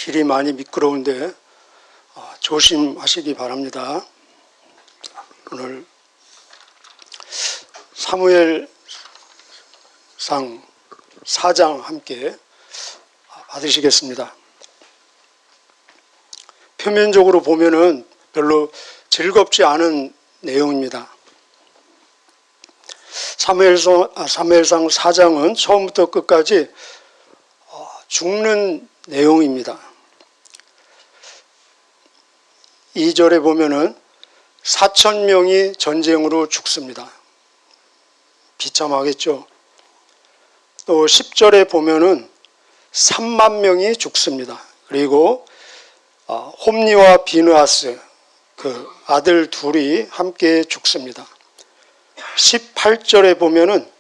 길이 많이 미끄러운데 조심하시기 바랍니다. 오늘 사무엘상 4장 함께 받으시겠습니다. 표면적으로 보면은 별로 즐겁지 않은 내용입니다. 사무엘상 4장은 처음부터 끝까지 죽는 내용입니다. 2절에 보면은 4,000명이 전쟁으로 죽습니다. 비참하겠죠. 또 10절에 보면은 3만 명이 죽습니다. 그리고 홈리와 비느하스 그 아들 둘이 함께 죽습니다. 18절에 보면은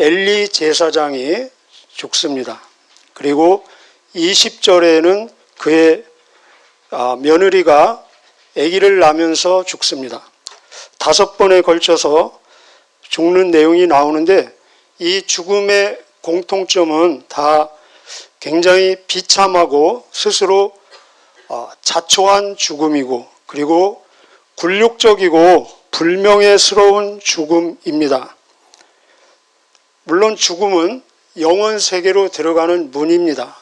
엘리 제사장이 죽습니다. 그리고 20절에는 그의 며느리가 아기를 낳으면서 죽습니다. 5번에 걸쳐서 죽는 내용이 나오는데 이 죽음의 공통점은 다 굉장히 비참하고 스스로 자초한 죽음이고 그리고 굴욕적이고 불명예스러운 죽음입니다. 물론 죽음은 영원 세계로 들어가는 문입니다.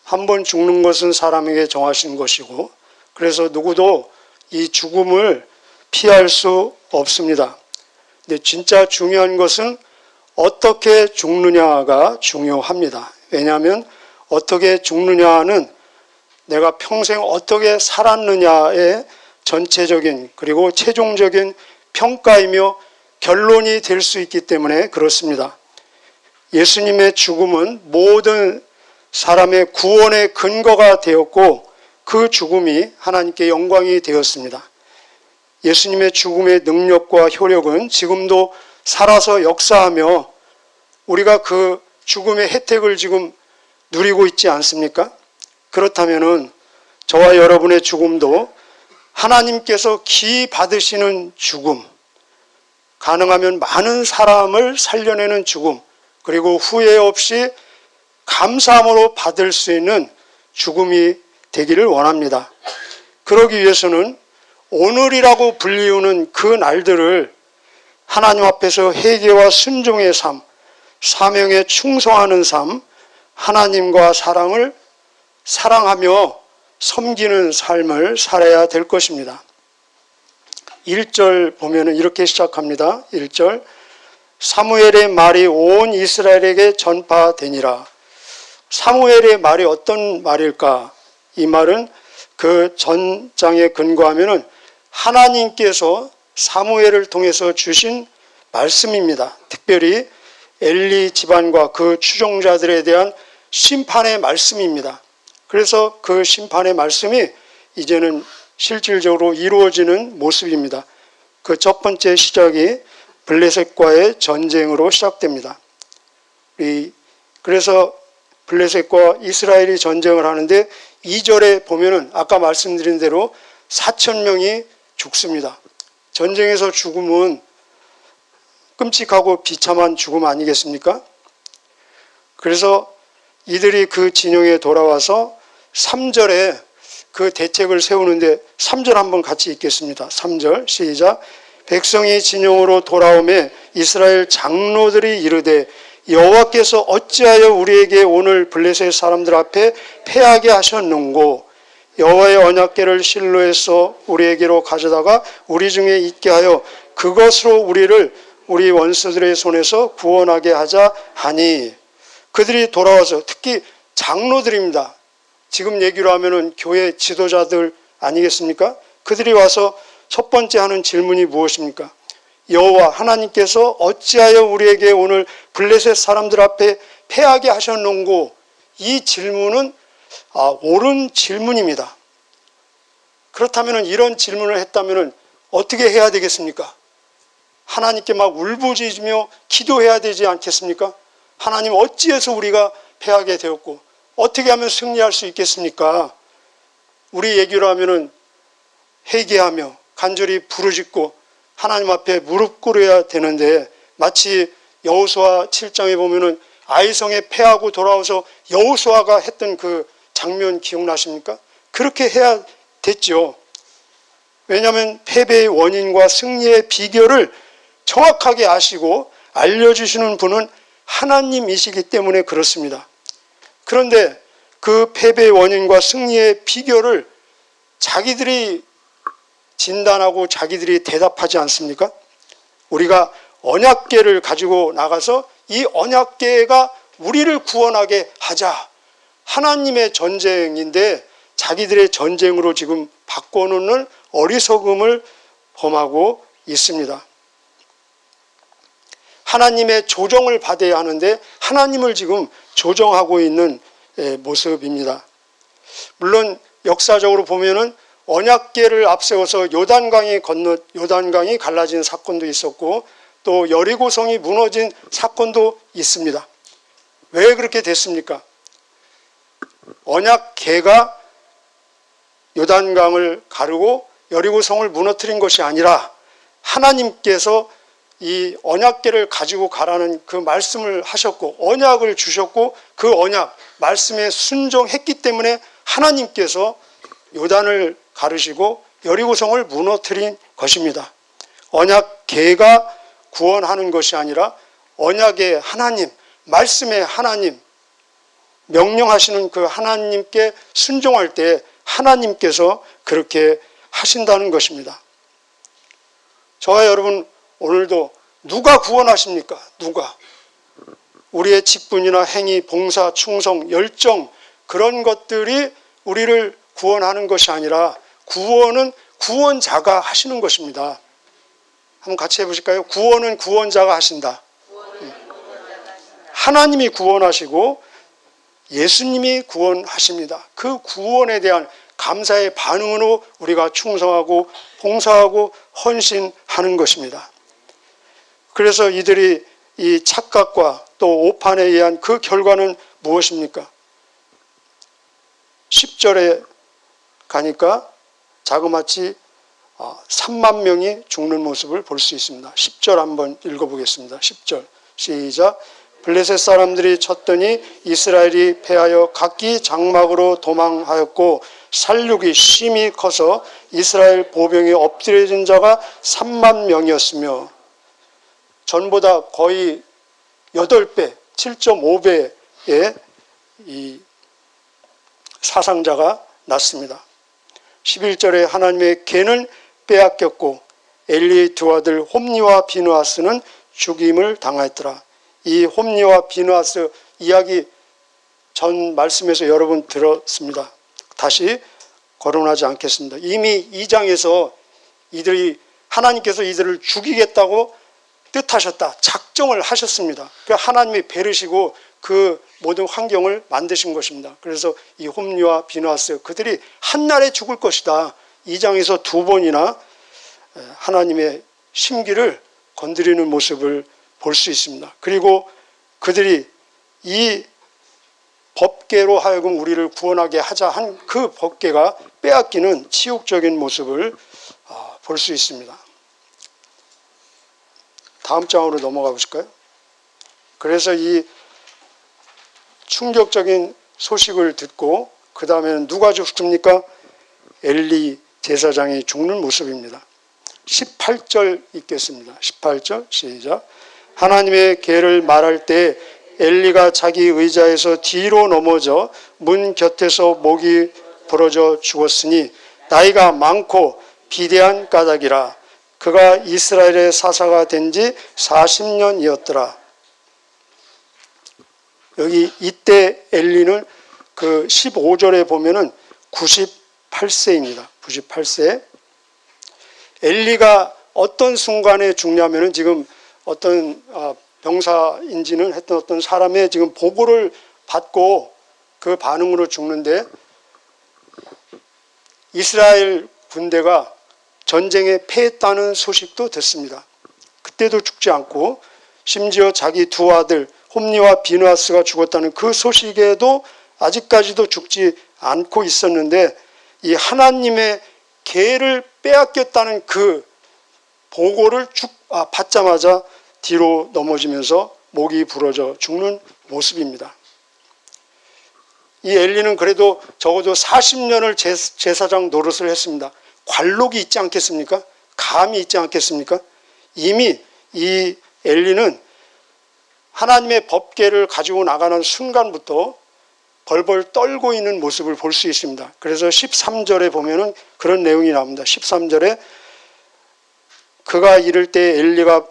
한번 죽는 것은 사람에게 정하신 것이고 그래서 누구도 이 죽음을 피할 수 없습니다. 근데 진짜 중요한 것은 어떻게 죽느냐가 중요합니다. 왜냐하면 어떻게 죽느냐는 내가 평생 어떻게 살았느냐의 전체적인 그리고 최종적인 평가이며 결론이 될 수 있기 때문에 그렇습니다. 예수님의 죽음은 모든 사람의 구원의 근거가 되었고 그 죽음이 하나님께 영광이 되었습니다. 예수님의 죽음의 능력과 효력은 지금도 살아서 역사하며 우리가 그 죽음의 혜택을 지금 누리고 있지 않습니까? 그렇다면은 저와 여러분의 죽음도 하나님께서 기 받으시는 죽음, 가능하면 많은 사람을 살려내는 죽음, 그리고 후회 없이 감사함으로 받을 수 있는 죽음이 되기를 원합니다. 그러기 위해서는 오늘이라고 불리우는 그 날들을 하나님 앞에서 회개와 순종의 삶, 사명에 충성하는 삶, 하나님과 사랑을 사랑하며 섬기는 삶을 살아야 될 것입니다. 1절 보면은 이렇게 시작합니다. 1절 사무엘의 말이 온 이스라엘에게 전파되니라. 사무엘의 말이 어떤 말일까? 이 말은 그 전장에 근거하면은 하나님께서 사무엘을 통해서 주신 말씀입니다. 특별히 엘리 집안과 그 추종자들에 대한 심판의 말씀입니다. 그래서 그 심판의 말씀이 이제는 실질적으로 이루어지는 모습입니다. 그 첫 번째 시작이 블레셋과의 전쟁으로 시작됩니다. 그래서 블레셋과 이스라엘이 전쟁을 하는데 2절에 보면은 아까 말씀드린 대로 4,000명이 죽습니다. 전쟁에서 죽음은 끔찍하고 비참한 죽음 아니겠습니까? 그래서 이들이 그 진영에 돌아와서 3절에 그 대책을 세우는데 3절 한번 같이 읽겠습니다. 3절 시작. 백성이 진영으로 돌아오매 이스라엘 장로들이 이르되 여호와께서 어찌하여 우리에게 오늘 블레셋 사람들 앞에 패하게 하셨는고 여호와의 언약궤를 실로에서 우리에게로 가져다가 우리 중에 있게 하여 그것으로 우리를 우리 원수들의 손에서 구원하게 하자 하니 그들이 돌아와서 특히 장로들입니다. 지금 얘기로 하면은 교회 지도자들 아니겠습니까? 그들이 와서 첫 번째 하는 질문이 무엇입니까? 여호와 하나님께서 어찌하여 우리에게 오늘 블레셋 사람들 앞에 패하게 하셨는고 이 질문은 옳은 질문입니다. 그렇다면 이런 질문을 했다면 어떻게 해야 되겠습니까? 하나님께 막 울부짖으며 기도해야 되지 않겠습니까? 하나님 어찌해서 우리가 패하게 되었고 어떻게 하면 승리할 수 있겠습니까? 우리 얘기로 하면은 회개하며 간절히 부르짖고 하나님 앞에 무릎 꿇어야 되는데 마치 여호수아 7장에 보면은 아이성에 패하고 돌아와서 여호수아가 했던 그 장면 기억나십니까? 그렇게 해야 됐죠. 왜냐하면 패배의 원인과 승리의 비결을 정확하게 아시고 알려주시는 분은 하나님이시기 때문에 그렇습니다. 그런데 그 패배의 원인과 승리의 비결을 자기들이 진단하고 자기들이 대답하지 않습니까? 우리가 언약궤를 가지고 나가서 이 언약궤가 우리를 구원하게 하자. 하나님의 전쟁인데 자기들의 전쟁으로 지금 바꿔놓는 어리석음을 범하고 있습니다. 하나님의 조정을 받아야 하는데 하나님을 지금 조정하고 있는 모습입니다. 물론 역사적으로 보면은 언약궤를 앞세워서 요단강이 갈라진 사건도 있었고 또 여리고성이 무너진 사건도 있습니다. 왜 그렇게 됐습니까? 언약궤가 요단강을 가르고 여리고성을 무너뜨린 것이 아니라 하나님께서 이 언약궤를 가지고 가라는 그 말씀을 하셨고 언약을 주셨고 그 언약 말씀에 순종했기 때문에 하나님께서 요단을 가르시고 여리고성을 무너뜨린 것입니다. 언약궤가 구원하는 것이 아니라 언약의 하나님, 말씀의 하나님, 명령하시는 그 하나님께 순종할 때 하나님께서 그렇게 하신다는 것입니다. 저와 여러분 오늘도 누가 구원하십니까? 누가? 우리의 직분이나 행위, 봉사, 충성, 열정 그런 것들이 우리를 구원하는 것이 아니라 구원은 구원자가 하시는 것입니다. 한번 같이 해보실까요? 구원은 구원자가 하신다. 하나님이 구원하시고 예수님이 구원하십니다. 그 구원에 대한 감사의 반응으로 우리가 충성하고 봉사하고 헌신하는 것입니다. 그래서 이들이 이 착각과 또 오판에 의한 그 결과는 무엇입니까? 10절에 가니까 자그마치 3만 명이 죽는 모습을 볼 수 있습니다. 10절 한번 읽어보겠습니다. 10절 시작. 블레셋 사람들이 쳤더니 이스라엘이 패하여 각기 장막으로 도망하였고 살육이 심히 커서 이스라엘 보병이 엎드려진 자가 3만 명이었으며 전보다 거의 8배, 7.5배의 이 사상자가 났습니다. 11절에 하나님의 궤는 빼앗겼고 엘리의 두 아들 홈니와 비느하스는 죽임을 당하였더라. 이 홈니와 비느하스 이야기 전 말씀에서 여러 번 들었습니다. 다시 거론하지 않겠습니다. 이미 2장에서 하나님께서 이들을 죽이겠다고 뜻하셨다. 작정을 하셨습니다. 그러니까 하나님이 베르시고 그 모든 환경을 만드신 것입니다. 그래서 이 홈니와 비느하스 그들이 한날에 죽을 것이다. 2장에서 2번이나 하나님의 심기를 건드리는 모습을 볼 수 있습니다. 그리고 그들이 이 법궤로 하여금 우리를 구원하게 하자 한 그 법궤가 빼앗기는 치욕적인 모습을 볼 수 있습니다. 다음 장으로 넘어가 보실까요? 그래서 이 충격적인 소식을 듣고 그 다음에는 누가 죽습니까? 엘리 제사장이 죽는 모습입니다. 18절 읽겠습니다. 18절 시작. 하나님의 궤를 말할 때 엘리가 자기 의자에서 뒤로 넘어져 문 곁에서 목이 부러져 죽었으니 나이가 많고 비대한 까닭이라. 그가 이스라엘의 사사가 된 지 40년이었더라. 여기 이때 엘리는 그 15절에 보면은 98세입니다. 98세. 엘리가 어떤 순간에 죽냐면은 지금 어떤 병사인지는 했던 어떤 사람의 지금 보고를 받고 그 반응으로 죽는데 이스라엘 군대가 전쟁에 패했다는 소식도 듣습니다. 그때도 죽지 않고 심지어 자기 두 아들 홈니와 비느하스가 죽었다는 그 소식에도 아직까지도 죽지 않고 있었는데 이 하나님의 궤를 빼앗겼다는 그 보고를 받자마자 뒤로 넘어지면서 목이 부러져 죽는 모습입니다. 이 엘리는 그래도 적어도 40년을 제사장 노릇을 했습니다. 관록이 있지 않겠습니까? 감이 있지 않겠습니까? 이미 이 엘리는 하나님의 법궤를 가지고 나가는 순간부터 벌벌 떨고 있는 모습을 볼 수 있습니다. 그래서 13절에 보면은 그런 내용이 나옵니다. 13절에 그가 이를 때 엘리가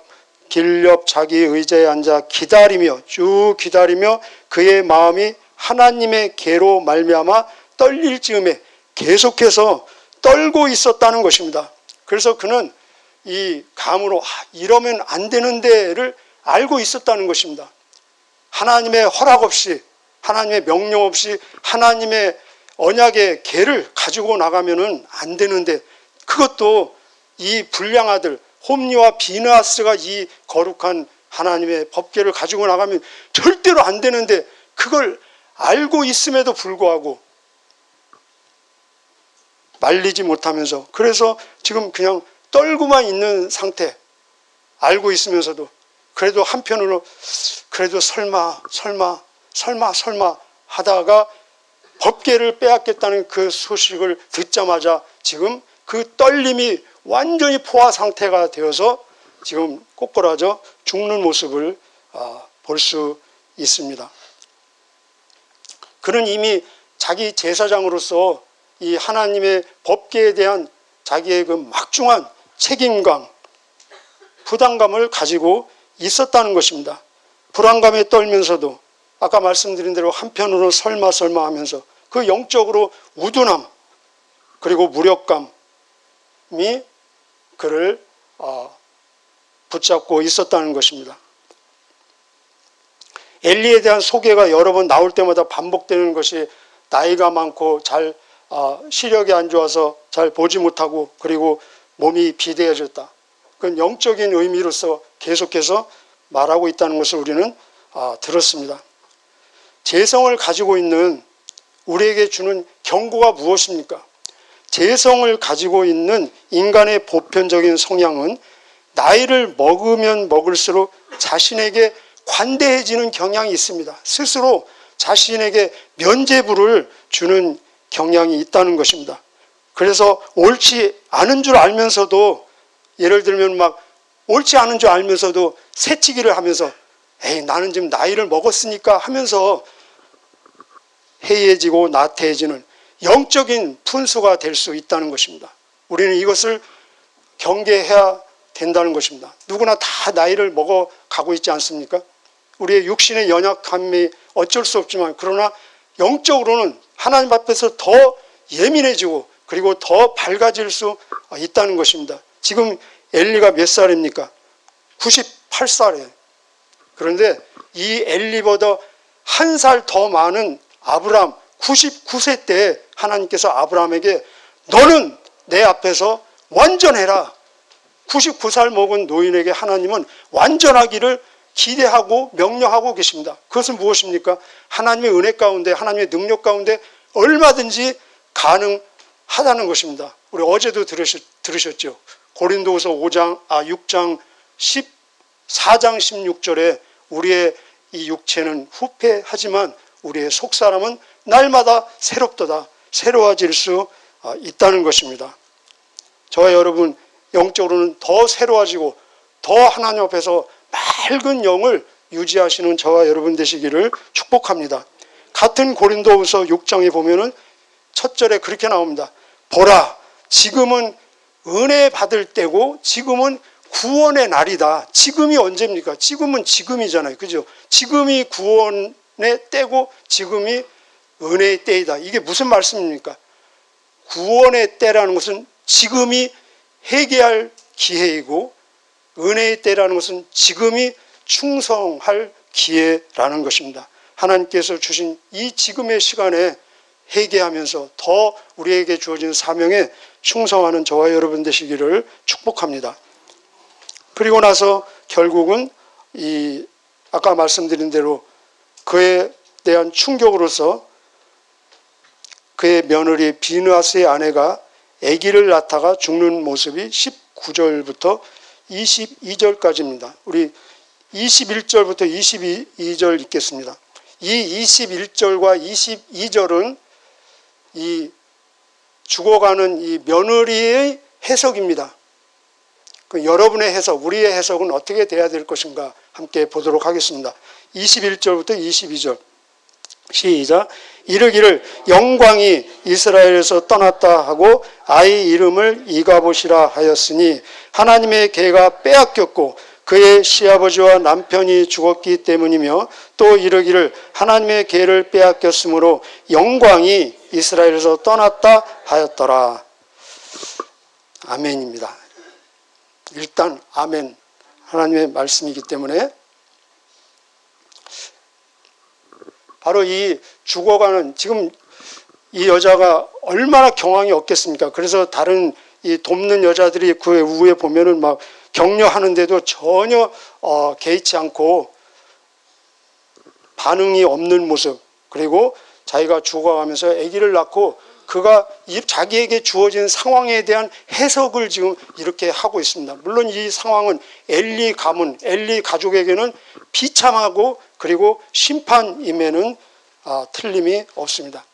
길 옆 자기 의자에 앉아 기다리며 쭉 기다리며 그의 마음이 하나님의 계로 말미암아 떨릴 즈음에 계속해서 떨고 있었다는 것입니다. 그래서 그는 이 감으로 이러면 안 되는데를 알고 있었다는 것입니다. 하나님의 허락 없이, 하나님의 명령 없이 하나님의 언약의 계를 가지고 나가면은 안 되는데, 그것도 이 불량 아들 홈리와 비느하스가 이 거룩한 하나님의 법궤를 가지고 나가면 절대로 안 되는데, 그걸 알고 있음에도 불구하고 말리지 못하면서, 그래서 지금 그냥 떨고만 있는 상태, 알고 있으면서도 그래도 한편으로 그래도 설마 하다가 법궤를 빼앗겠다는 그 소식을 듣자마자 지금 그 떨림이 완전히 포화 상태가 되어서 지금 꼬꾸라져 죽는 모습을 볼 수 있습니다. 그는 이미 자기 제사장으로서 이 하나님의 법궤에 대한 자기의 그 막중한 책임감, 부담감을 가지고 있었다는 것입니다. 불안감에 떨면서도 아까 말씀드린 대로 한편으로 설마 하면서 그 영적으로 우둔함 그리고 무력감이 그를 붙잡고 있었다는 것입니다. 엘리에 대한 소개가 여러 번 나올 때마다 반복되는 것이 나이가 많고 잘 시력이 안 좋아서 잘 보지 못하고 그리고 몸이 비대해졌다. 그건 영적인 의미로서 계속해서 말하고 있다는 것을 우리는 들었습니다. 재성을 가지고 있는 우리에게 주는 경고가 무엇입니까? 재성을 가지고 있는 인간의 보편적인 성향은 나이를 먹으면 먹을수록 자신에게 관대해지는 경향이 있습니다. 스스로 자신에게 면죄부를 주는 경향이 있다는 것입니다. 그래서 옳지 않은 줄 알면서도, 예를 들면 막 옳지 않은 줄 알면서도 새치기를 하면서 에이 나는 지금 나이를 먹었으니까 하면서 해이해지고 나태해지는 영적인 분수가 될 수 있다는 것입니다. 우리는 이것을 경계해야 된다는 것입니다. 누구나 다 나이를 먹어가고 있지 않습니까? 우리의 육신의 연약함이 어쩔 수 없지만, 그러나 영적으로는 하나님 앞에서 더 예민해지고 그리고 더 밝아질 수 있다는 것입니다. 지금 엘리가 몇 살입니까? 98살이에요. 그런데 이 엘리보다 한 살 더 많은 아브람 99세 때 하나님께서 아브람에게 너는 내 앞에서 완전해라. 99살 먹은 노인에게 하나님은 완전하기를 기대하고 명령하고 계십니다. 그것은 무엇입니까? 하나님의 은혜 가운데, 하나님의 능력 가운데 얼마든지 가능하다는 것입니다. 우리 어제도 들으셨죠? 고린도후서 6장 14장 16절에 우리의 이 육체는 후패하지만 우리의 속사람은 날마다 새롭도다, 새로워질 수 있다는 것입니다. 저와 여러분 영적으로는 더 새로워지고 더 하나님 앞에서 맑은 영을 유지하시는 저와 여러분 되시기를 축복합니다. 같은 고린도후서 6장에 보면은 첫 절에 그렇게 나옵니다. 보라, 지금은 은혜 받을 때고 지금은 구원의 날이다. 지금이 언제입니까? 지금은 지금이잖아요. 그죠? 지금이 구원의 때고 지금이 은혜의 때이다. 이게 무슨 말씀입니까? 구원의 때라는 것은 지금이 회개할 기회이고 은혜의 때라는 것은 지금이 충성할 기회라는 것입니다. 하나님께서 주신 이 지금의 시간에 회개하면서 더 우리에게 주어진 사명에 충성하는 저와 여러분 되시기를 축복합니다. 그리고 나서 결국은 이 아까 말씀드린 대로 그에 대한 충격으로서 그의 며느리 비느하스의 아내가 아기를 낳다가 죽는 모습이 19절부터 22절까지입니다. 우리 21절부터 22절 읽겠습니다. 이 21절과 22절은 이 죽어가는 이 며느리의 해석입니다. 그 여러분의 해석, 우리의 해석은 어떻게 돼야 될 것인가 함께 보도록 하겠습니다. 21절부터 22절 시작. 이르기를 영광이 이스라엘에서 떠났다 하고 아이 이름을 이가봇이라 하였으니 하나님의 계가 빼앗겼고 그의 시아버지와 남편이 죽었기 때문이며 또 이르기를 하나님의 계를 빼앗겼으므로 영광이 이스라엘에서 떠났다 하였더라. 아멘입니다. 일단 아멘, 하나님의 말씀이기 때문에 바로 이 죽어가는, 지금 이 여자가 얼마나 경황이 없겠습니까? 그래서 다른 이 돕는 여자들이 그 위에 보면은 막 격려하는데도 전혀 개의치 않고 반응이 없는 모습, 그리고 자기가 죽어가면서 아기를 낳고 그가 자기에게 주어진 상황에 대한 해석을 지금 이렇게 하고 있습니다. 물론 이 상황은 엘리 가문, 엘리 가족에게는 비참하고 그리고 심판임에는 틀림이 없습니다.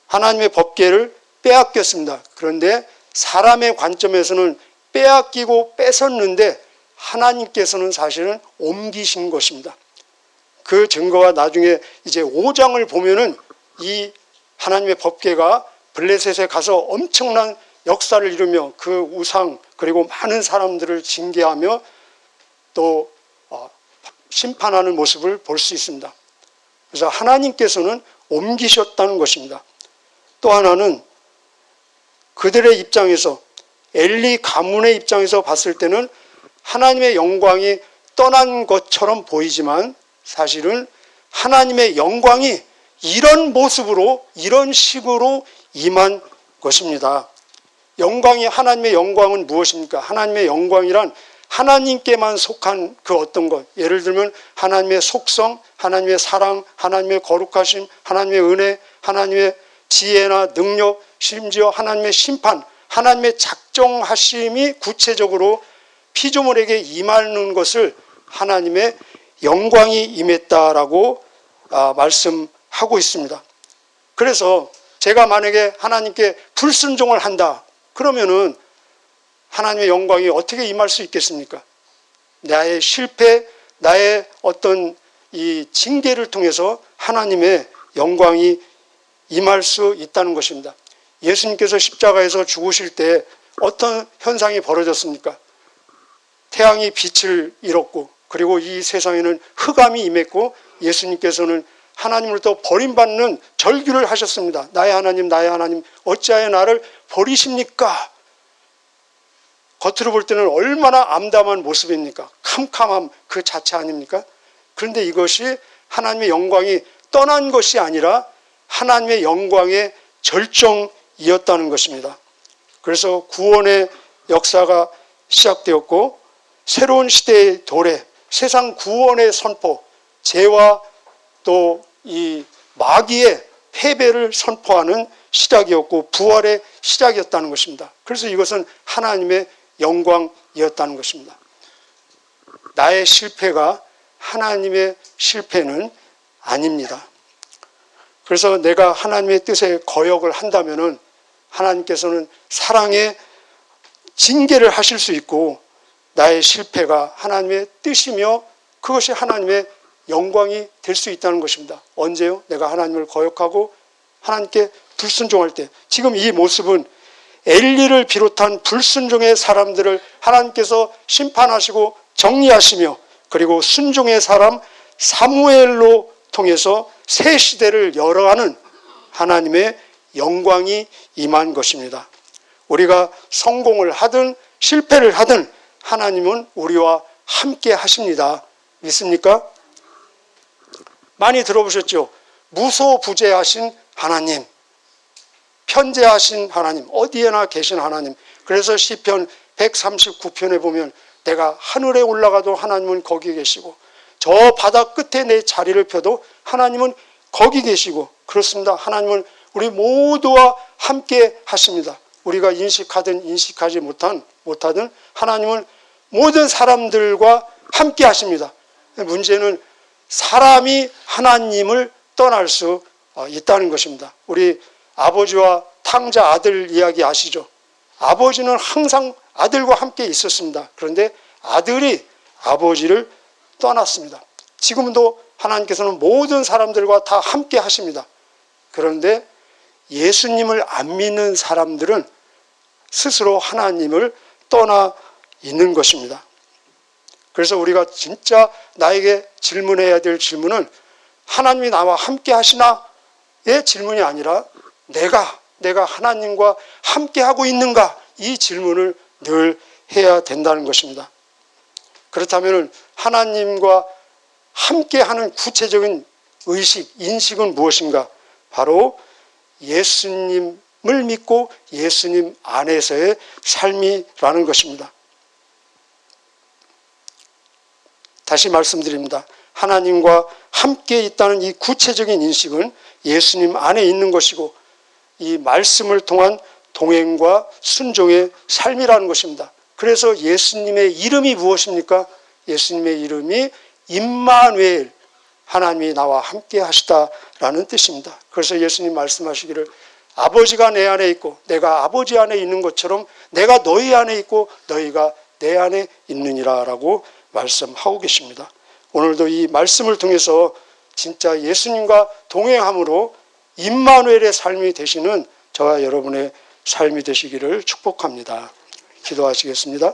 하나님의 법궤를 빼앗겼습니다. 그런데 사람의 관점에서는 빼앗기고 뺏었는데 하나님께서는 사실은 옮기신 것입니다. 그 증거가 나중에 이제 5장을 보면은 이 하나님의 법궤가 블레셋에 가서 엄청난 역사를 이루며 그 우상 그리고 많은 사람들을 징계하며 또 심판하는 모습을 볼 수 있습니다. 그래서 하나님께서는 옮기셨다는 것입니다. 또 하나는 그들의 입장에서, 엘리 가문의 입장에서 봤을 때는 하나님의 영광이 떠난 것처럼 보이지만 사실은 하나님의 영광이 이런 모습으로, 이런 식으로 임한 것입니다. 하나님의 영광은 무엇입니까? 하나님의 영광이란 하나님께만 속한 그 어떤 것, 예를 들면 하나님의 속성, 하나님의 사랑, 하나님의 거룩하심, 하나님의 은혜, 하나님의 지혜나 능력, 심지어 하나님의 심판, 하나님의 작정하심이 구체적으로 피조물에게 임하는 것을 하나님의 영광이 임했다라고 말씀하고 있습니다. 그래서 제가 만약에 하나님께 불순종을 한다 그러면은 하나님의 영광이 어떻게 임할 수 있겠습니까? 나의 실패, 나의 어떤 이 징계를 통해서 하나님의 영광이 임할 수 있다는 것입니다. 예수님께서 십자가에서 죽으실 때 어떤 현상이 벌어졌습니까? 태양이 빛을 잃었고 그리고 이 세상에는 흑암이 임했고 예수님께서는 하나님으로부터 버림받는 절규를 하셨습니다. 나의 하나님, 나의 하나님, 어찌하여 나를 버리십니까? 겉으로 볼 때는 얼마나 암담한 모습입니까? 캄캄함 그 자체 아닙니까? 그런데 이것이 하나님의 영광이 떠난 것이 아니라 하나님의 영광의 절정이었다는 것입니다. 그래서 구원의 역사가 시작되었고 새로운 시대의 도래, 세상 구원의 선포, 죄와 또 이 마귀의 패배를 선포하는 시작이었고 부활의 시작이었다는 것입니다. 그래서 이것은 하나님의 영광이었다는 것입니다. 나의 실패가 하나님의 실패는 아닙니다. 그래서 내가 하나님의 뜻에 거역을 한다면은 하나님께서는 사랑의 징계를 하실 수 있고 나의 실패가 하나님의 뜻이며 그것이 하나님의 영광이 될 수 있다는 것입니다. 언제요? 내가 하나님을 거역하고 하나님께 불순종할 때. 지금 이 모습은 엘리를 비롯한 불순종의 사람들을 하나님께서 심판하시고 정리하시며 그리고 순종의 사람 사무엘로 통해서 새 시대를 열어가는 하나님의 영광이 임한 것입니다. 우리가 성공을 하든 실패를 하든 하나님은 우리와 함께 하십니다. 믿습니까? 많이 들어보셨죠? 무소부재하신 하나님, 편재하신 하나님, 어디에나 계신 하나님. 그래서 시편 139편에 보면 내가 하늘에 올라가도 하나님은 거기 계시고 저 바다 끝에 내 자리를 펴도 하나님은 거기 계시고 그렇습니다. 하나님은 우리 모두와 함께 하십니다. 우리가 인식하든 인식하지 못하든 하나님은 모든 사람들과 함께 하십니다. 문제는 사람이 하나님을 떠날 수 있다는 것입니다. 우리 아버지와 탕자 아들 이야기 아시죠? 아버지는 항상 아들과 함께 있었습니다. 그런데 아들이 아버지를 떠났습니다. 지금도 하나님께서는 모든 사람들과 다 함께 하십니다. 그런데 예수님을 안 믿는 사람들은 스스로 하나님을 떠나 있는 것입니다. 그래서 우리가 진짜 나에게 질문해야 될 질문은 하나님이 나와 함께 하시나의 질문이 아니라 내가 하나님과 함께 하고 있는가, 이 질문을 늘 해야 된다는 것입니다. 그렇다면 하나님과 함께하는 구체적인 의식, 인식은 무엇인가? 바로 예수님을 믿고 예수님 안에서의 삶이라는 것입니다. 다시 말씀드립니다. 하나님과 함께 있다는 이 구체적인 인식은 예수님 안에 있는 것이고 이 말씀을 통한 동행과 순종의 삶이라는 것입니다. 그래서 예수님의 이름이 무엇입니까? 예수님의 이름이 임마누엘, 하나님이 나와 함께 하시다라는 뜻입니다. 그래서 예수님 말씀하시기를 아버지가 내 안에 있고 내가 아버지 안에 있는 것처럼 내가 너희 안에 있고 너희가 내 안에 있느니라 라고 말씀하고 계십니다. 오늘도 이 말씀을 통해서 진짜 예수님과 동행함으로 임마누엘의 삶이 되시는 저와 여러분의 삶이 되시기를 축복합니다. 기도하시겠습니다.